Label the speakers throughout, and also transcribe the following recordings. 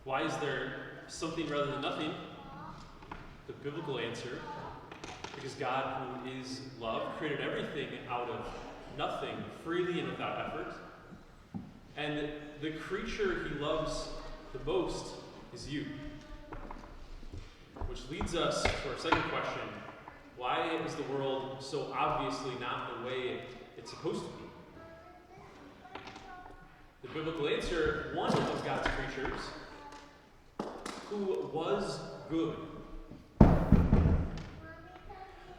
Speaker 1: Why is there something rather than nothing? The biblical answer, because God, who is love, created everything out of nothing, freely and without effort. And the creature he loves the most is you. Which leads us to our second question. Why is the world so obviously not the way it's supposed to be? The biblical answer, one of God's creatures, who was good,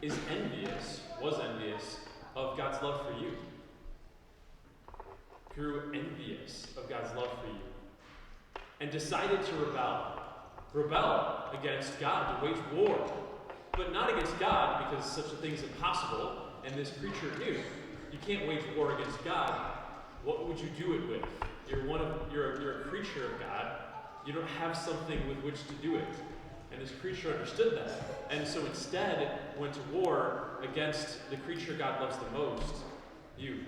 Speaker 1: was envious of God's love for you. Grew envious of God's love for you. And decided to rebel. Rebel against God, to wage war. But not against God, because such a thing is impossible, and this creature knew. You can't wage war against God. What would you do it with? You're a creature of God. You don't have something with which to do it. And this creature understood that. And so instead went to war against the creature God loves the most, you.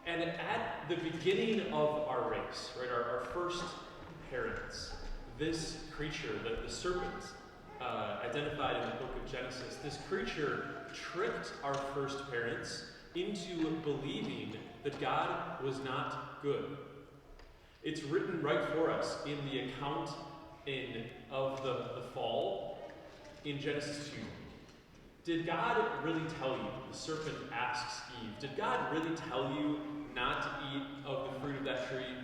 Speaker 1: And at the beginning of our race, right, our first parents, this creature, the serpent, identified in the book of Genesis, this creature tricked our first parents into believing that God was not good. It's written right for us in the account of the fall in Genesis 2. Did God really tell you, the serpent asks Eve, did God really tell you not to eat of the fruit of that tree?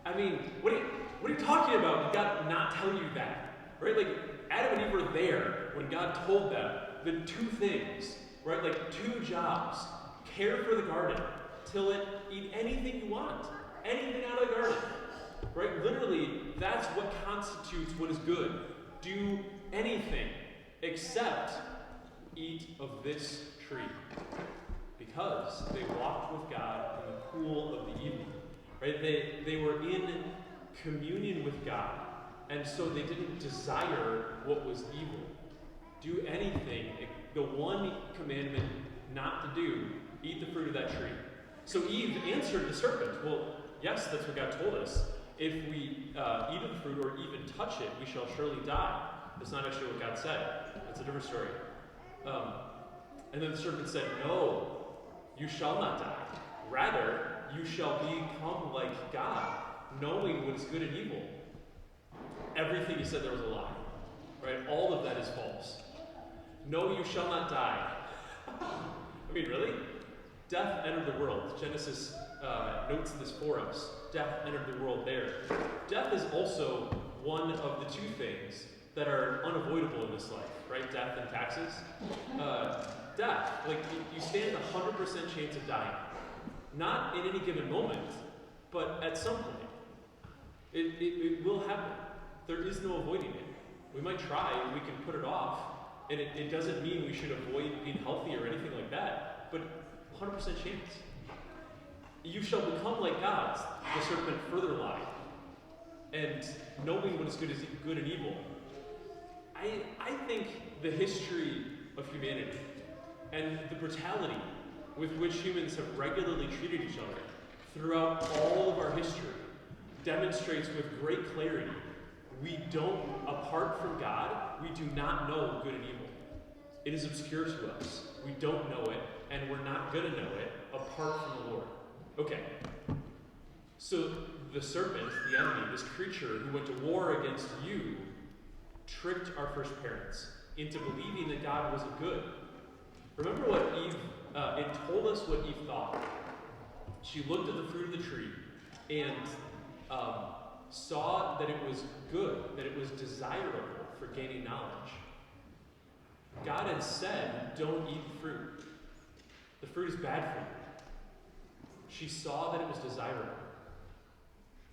Speaker 1: I mean, what are you talking about? Did God not tell you that? Right? Like, Adam and Eve were there when God told them the two things, right? Like, two jobs. Care for the garden, till it, eat anything you want. Anything out of the garden. Right? Literally, that's what constitutes what is good. Do anything except eat of this tree. Because they walked with God in the cool of the evening. Right? They were in communion with God. And so they didn't desire what was evil. Do anything. The one commandment not to do, eat the fruit of that tree. So Eve answered the serpent, well, yes, that's what God told us. If we eat of the fruit or even touch it, we shall surely die. That's not actually what God said. That's a different story. And then the serpent said, no, you shall not die. Rather, you shall become like God, knowing what is good and evil. Everything he said there was a lie. Right? All of that is false. No, you shall not die. I mean, really? Death entered the world. Genesis notes this for us. Death entered the world there. Death is also one of the two things that are unavoidable in this life, right? Death and taxes. Death, like you stand a 100% chance of dying. Not in any given moment, but at some point. It will happen. There is no avoiding it. We might try, we can put it off, and it doesn't mean we should avoid being healthy or anything like that, but 100% chance. You shall become like God, the serpent further lied. And knowing what is good and evil. I think the history of humanity and the brutality with which humans have regularly treated each other throughout all of our history demonstrates with great clarity we don't, apart from God, we do not know good and evil. It is obscure to us. We don't know it, and we're not going to know it apart from the Lord. Okay. So the serpent, the enemy, this creature who went to war against you, tricked our first parents into believing that God wasn't good. Remember what Eve, it told us what Eve thought. She looked at the fruit of the tree and saw that it was good, that it was desirable for gaining knowledge. God had said, don't eat the fruit. The fruit is bad for you. She saw that it was desirable.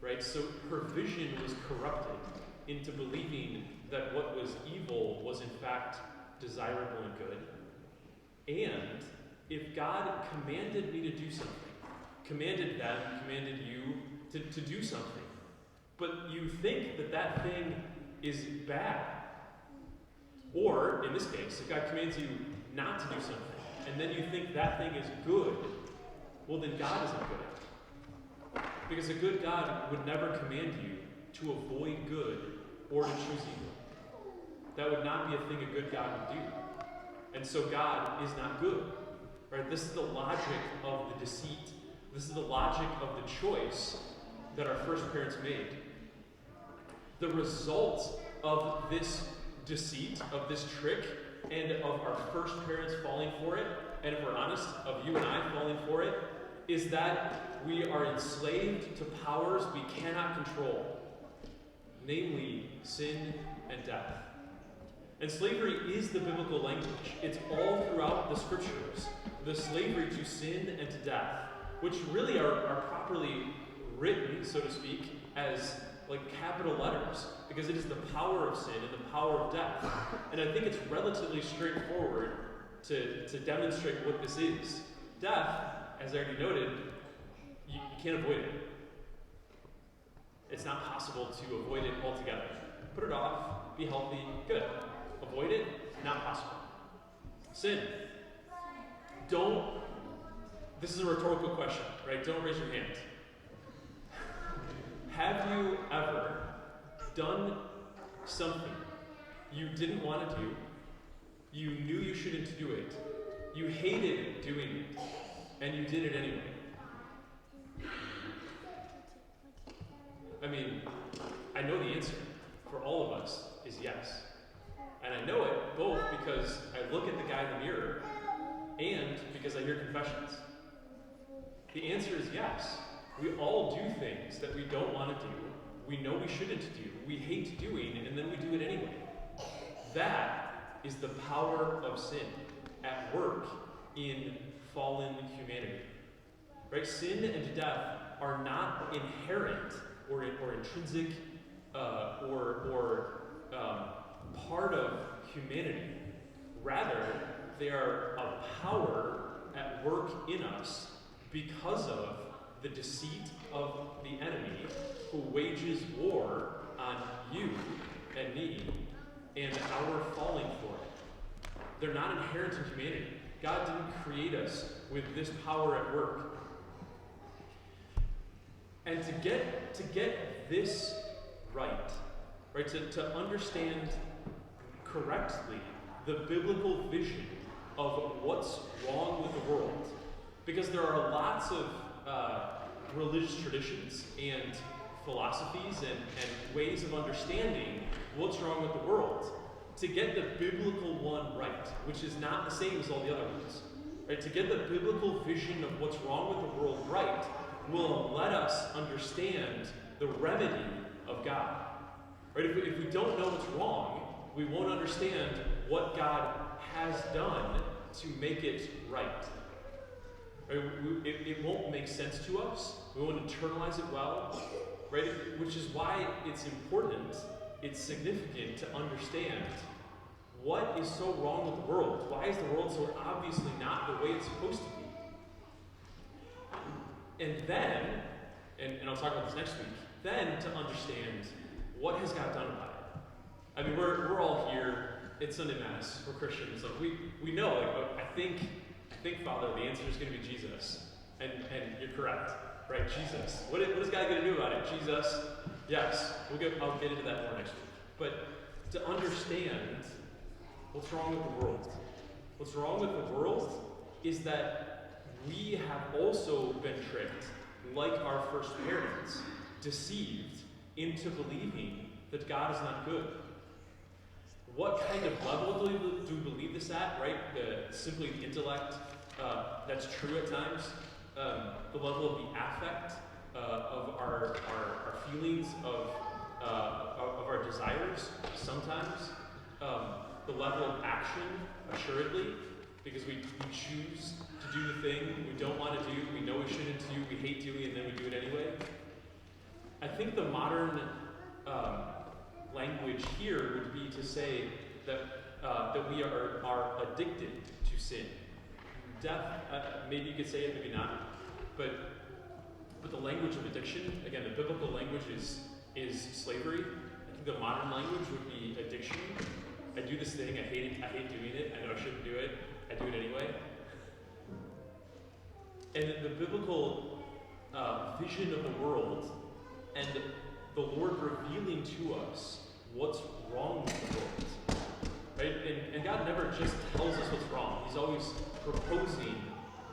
Speaker 1: Right? So her vision was corrupted into believing that what was evil was in fact desirable and good. And if God commanded me to do something, commanded them, commanded you to do something, but you think that thing is bad, or in this case, if God commands you not to do something, and then you think that thing is good, well then God isn't good. Because a good God would never command you to avoid good or to choose evil. That would not be a thing a good God would do. And so God is not good. Right? This is the logic of the deceit. This is the logic of the choice that our first parents made. The result of this deceit, of this trick, and of our first parents falling for it, and if we're honest, of you and I falling for it, is that we are enslaved to powers we cannot control, namely sin and death. And slavery is the biblical language. It's all throughout the scriptures. The slavery to sin and to death, which really are properly written, so to speak, as like capital letters, because it is the power of sin and the power of death. And I think it's relatively straightforward to demonstrate what this is. Death, as I already noted, you can't avoid it. It's not possible to avoid it altogether. Put it off, be healthy, good. Avoid it, not possible. Sin. This is a rhetorical question, right? Don't raise your hand. Have you ever done something you didn't want to do, you knew you shouldn't do it, you hated doing it, and you did it anyway? I mean, I know the answer for all of us is yes. And I know it both because I look at the guy in the mirror and because I hear confessions. The answer is yes. We all do things that we don't want to do, we know we shouldn't do, we hate doing, and then we do it anyway. That is the power of sin at work in fallen humanity. Right? Sin and death are not inherent or intrinsic or part of humanity. Rather, they are a power at work in us because of the deceit of the enemy who wages war on you and me and our falling for it. They're not inherent in humanity. God didn't create us with this power at work. And to get this right, to understand correctly the biblical vision of what's wrong with the world, because there are lots of religious traditions and philosophies and ways of understanding what's wrong with the world. To get the biblical one right, which is not the same as all the other ones, right? To get the biblical vision of what's wrong with the world right will let us understand the remedy of God. Right? If we don't know what's wrong, we won't understand what God has done to make it right. Right? It won't make sense to us. We won't internalize it well. Right? Which is why it's important, it's significant to understand what is so wrong with the world. Why is the world so obviously not the way it's supposed to be? And then, and I'll talk about this next week, then to understand what has God done about it. I mean, we're all here, it's Sunday Mass, we're Christians, like we know, like, I think, Father, the answer is going to be Jesus. And you're correct, right? Jesus. What is God going to do about it? Jesus. Yes. I'll get into that more next week. But to understand what's wrong with the world. What's wrong with the world is that we have also been tricked, like our first parents, deceived into believing that God is not good. What kind of level do we believe this at, right? Simply the intellect, that's true at times. The level of the affect, of our feelings, of our desires, sometimes. The level of action, assuredly, because we choose to do the thing we don't want to do, we know we shouldn't do, we hate doing it, and then we do it anyway. I think the modern language here would be to say that we are addicted to sin. Death, maybe you could say it, maybe not, but the language of addiction, again, the biblical language is slavery. I think the modern language would be addiction. I do this thing, I hate doing it, I know I shouldn't do it, I do it anyway. And the biblical vision of the world and the Lord revealing to us what's wrong with the world. Right? And God never just tells us what's wrong. He's always proposing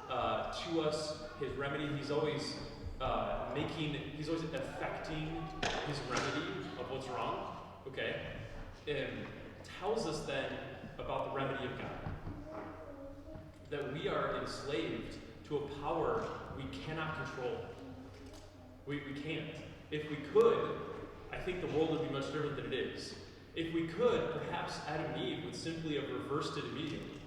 Speaker 1: to us his remedy. He's always he's always affecting his remedy of what's wrong. Okay? And tells us then about the remedy of God. That we are enslaved to a power we cannot control. We can't. If we could, I think the world would be much different than it is. If we could, perhaps Adam and Eve would simply have reversed it immediately.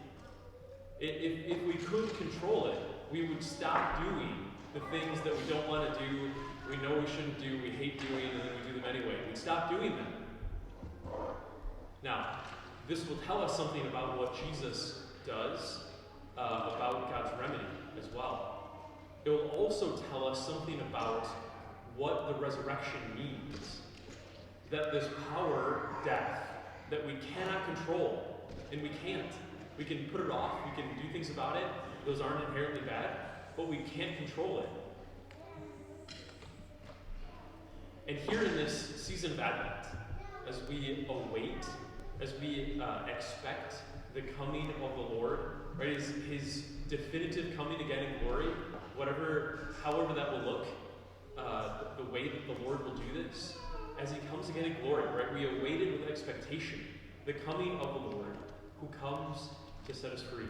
Speaker 1: If we could control it, we would stop doing the things that we don't want to do, we know we shouldn't do, we hate doing, and then we do them anyway. We'd stop doing them. Now, this will tell us something about what Jesus does, about God's remedy as well. It will also tell us something about what the resurrection means. That this power, death, that we cannot control, and we can't. We can put it off, we can do things about it, those aren't inherently bad, but we can't control it. And here in this season of Advent, as we await, as we expect the coming of the Lord, right, his definitive coming again in glory, however that will look, the way that the Lord will do this, as he comes again in glory, right, we awaited with expectation the coming of the Lord who comes to set us free.